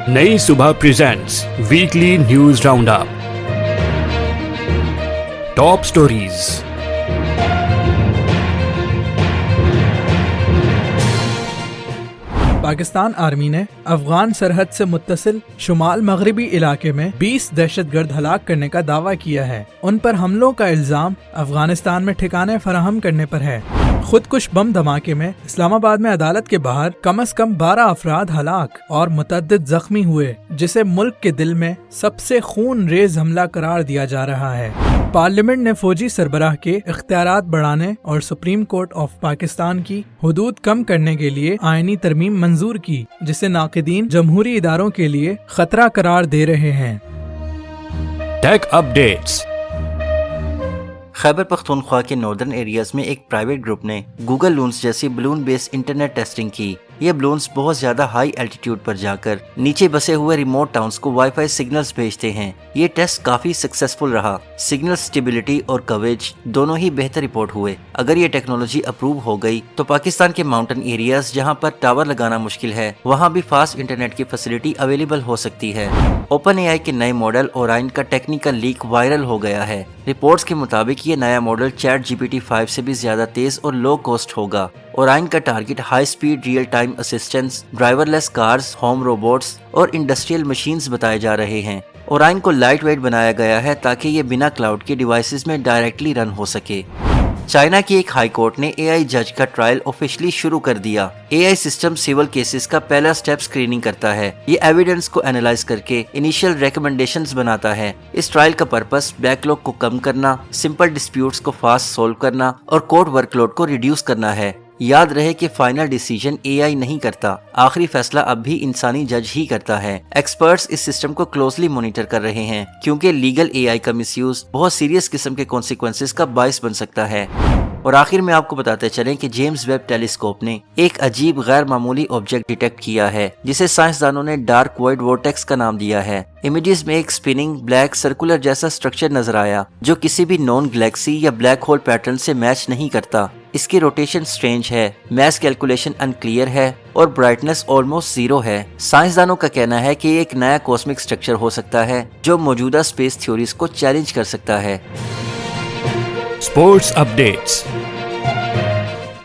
नई सुबह presents weekly news round up. Top stories, Pakistan army ने अफगान सरहद से मुत्तसिल शुमाल मगरबी इलाके में 20 दहशतगर्द हलाक करने का दावा किया है। उन पर हमलों का इल्जाम अफगानिस्तान में ठिकाने फराहम करने पर है। खुदकुश बम धमाके में इस्लामाबाद में अदालत के बाहर कम से कम 12 अफराद हलाक और मुतअद्दिद जख्मी हुए, जिसे मुल्क के दिल में सबसे खून रेज हमला करार दिया जा रहा है। पार्लियामेंट ने फौजी सरबराह के इख्तियारात बढ़ाने और सुप्रीम कोर्ट ऑफ पाकिस्तान की हुदूद कम करने के लिए आईनी तरमीम मंजूर की, जिसे नाक़िदीन जमहूरी इदारों के लिए खतरा करार दे रहे हैं। Tech updates. खैबर पख्तूनख्वा के नॉर्दर्न एरियाज में एक प्राइवेट ग्रुप ने गूगल लून्स जैसी बलून बेस्ड इंटरनेट टेस्टिंग की। ये बलून्स बहुत ज्यादा हाई एल्टीट्यूड पर जाकर नीचे बसे हुए रिमोट टाउन्स को वाईफाई सिग्नल्स भेजते हैं। ये टेस्ट काफी सक्सेसफुल रहा। सिग्नल स्टेबिलिटी और कवरेज दोनों ही बेहतर रिपोर्ट हुए। अगर ये टेक्नोलॉजी अप्रूव हो गई तो पाकिस्तान के माउंटेन एरियाज जहां पर टावर लगाना मुश्किल है, वहां भी फास्ट इंटरनेट की फैसिलिटी अवेलेबल हो सकती है। ओपन एआई के नए मॉडल ओराइन का टेक्निकल लीक वायरल हो गया है। रिपोर्ट्स के मुताबिक ये नया मॉडल चैट GPT 5 से भी ज्यादा तेज और लो कॉस्ट होगा। ओराइन का target high speed real time assistance, driverless cars, home robots और इंडस्ट्रियल मशीन्स बताए जा रहे हैं। ओराइन को लाइट वेट बनाया गया है ताकि ये बिना क्लाउड के डिवाइसेस में डायरेक्टली रन हो सके। चाइना की एक हाई कोर्ट ने AI जज का ट्रायल ऑफिशियली शुरू कर दिया। AI सिस्टम सिविल केसेस का पहला स्टेप स्क्रीनिंग करता है। ये एविडेंस को एनालाइज करके इनिशियल रिकमेंडेशंस बनाता है। इस ट्रायल का पर्पस बैकलॉग को कम करना, सिंपल डिस्प्यूट्स को फास्ट सोल्व करना और कोर्ट वर्कलोड को रिड्यूस करना है। याद रहे कि फाइनल डिसीजन AI नहीं करता, आखिरी फैसला अब भी इंसानी जज ही करता है। एक्सपर्ट्स इस सिस्टम को क्लोजली मॉनिटर कर रहे हैं, क्योंकि लीगल AI का मिसयूज बहुत सीरियस किस्म के कॉन्सिक्वेंसेस का बाइस बन सकता है। और आखिर में आपको बताते चलें कि जेम्स वेब टेलीस्कोप ने एक अजीब गैर मामूली ऑब्जेक्ट डिटेक्ट किया है, जिसे साइंसदानों ने डार्क वॉइड वोर्टेक्स का नाम दिया है। इमेजेस में एक स्पिनिंग ब्लैक सर्कुलर जैसा स्ट्रक्चर नजर आया, जो किसी भी नॉन गैलेक्सी या ब्लैक होल पैटर्न से मैच नहीं करता। इसकी रोटेशन स्ट्रेंज है, मैस कैलकुलेशन अनक्लियर है और ब्राइटनेस ऑलमोस्ट जीरो है। साइंसदानों का कहना है कि एक नया कॉस्मिक स्ट्रक्चर हो सकता है जो मौजूदा स्पेस थ्योरीज को चैलेंज कर सकता है। Sports updates.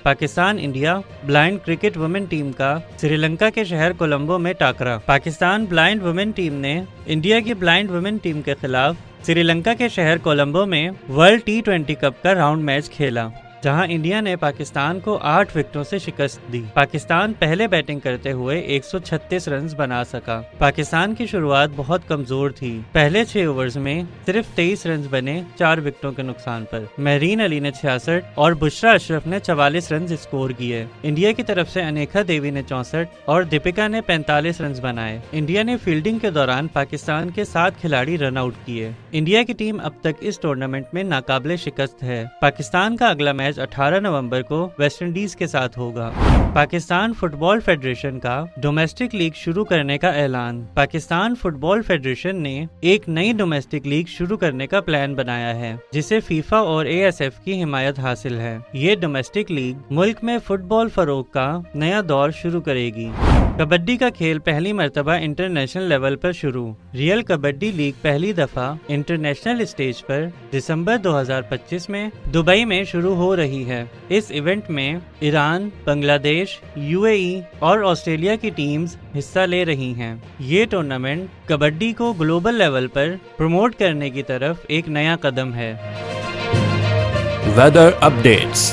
Pakistan India blind cricket women team का श्रीलंका के शहर कोलंबो में टाकरा। पाकिस्तान ब्लाइंड वुमेन टीम ने इंडिया की ब्लाइंड वुमेन टीम के खिलाफ श्रीलंका के शहर कोलंबो में वर्ल्ड T20 कप का राउंड मैच खेला, जहां इंडिया ने पाकिस्तान को 8 विकेटों से शिकस्त दी। पाकिस्तान पहले बैटिंग करते हुए 136 रन बना सका। पाकिस्तान की शुरुआत बहुत कमजोर थी। पहले 6 ओवर्स में सिर्फ 23 रन बने 4 विकेटों के नुकसान पर। महरीन अली ने 66 और बुशरा अशरफ ने 44 रन स्कोर किए। इंडिया की तरफ से अनेका देवी ने 64 और दीपिका ने 45 रन बनाए। इंडिया ने फील्डिंग के दौरान पाकिस्तान के 7 खिलाड़ी रन आउट किए। इंडिया की टीम अब तक इस टूर्नामेंट में नाकाबिले शिकस्त है। पाकिस्तान का अगला मैच 18 नवंबर को वेस्ट इंडीज के साथ होगा। पाकिस्तान फुटबॉल फेडरेशन का डोमेस्टिक लीग शुरू करने का ऐलान। पाकिस्तान फुटबॉल फेडरेशन ने एक नई डोमेस्टिक लीग शुरू करने का प्लान बनाया है, जिसे फीफा और ASF की हिमायत हासिल है। ये डोमेस्टिक लीग मुल्क में फुटबॉल फरोग का नया दौर शुरू करेगी। कबड्डी का खेल पहली मर्तबा इंटरनेशनल लेवल पर शुरू। रियल कबड्डी लीग पहली दफा इंटरनेशनल स्टेज पर दिसंबर 2025 में दुबई में शुरू हो रही है। इस इवेंट में ईरान, बांग्लादेश, UAE और ऑस्ट्रेलिया की टीम्स हिस्सा ले रही हैं। ये टूर्नामेंट कबड्डी को ग्लोबल लेवल पर प्रमोट करने की तरफ एक नया कदम है। Weather updates.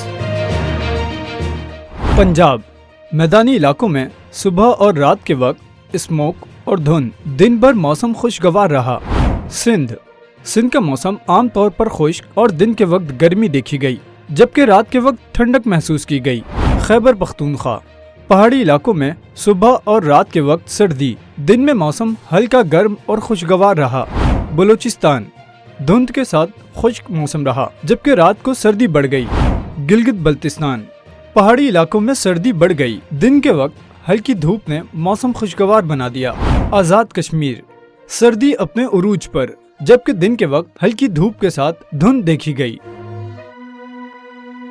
पंजाब मैदानी इलाकों में सुबह और रात के वक्त स्मोक और धुंध, दिन भर मौसम खुशगवार रहा। सिंध का मौसम आमतौर पर खुश्क और दिन के वक्त गर्मी देखी गई, जबकि रात के वक्त ठंडक महसूस की गई। खैबर पख्तूनख्वा पहाड़ी इलाकों में सुबह और रात के वक्त सर्दी, दिन में मौसम हल्का गर्म और खुशगवार रहा। बलूचिस्तान धुंध के साथ खुश्क मौसम रहा, जबकि रात को सर्दी बढ़ गई। गिलगित बल्तिस्तान पहाड़ी इलाकों में सर्दी बढ़ गई, दिन के वक्त हल्की धूप ने मौसम खुशगवार बना दिया। आज़ाद कश्मीर सर्दी अपने उरूज पर, जबकि दिन के वक्त हल्की धूप के साथ धुंध देखी गई।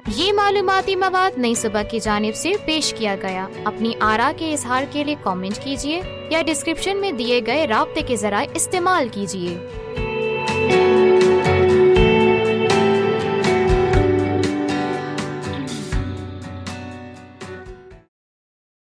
ये मालूमाती मवाद नई सुबह की जानिब से पेश किया गया। अपनी आरा के इजहार के लिए कमेंट कीजिए। یا ڈسکرپشن میں دیے گئے رابطے کے ذرائع استعمال کیجیے۔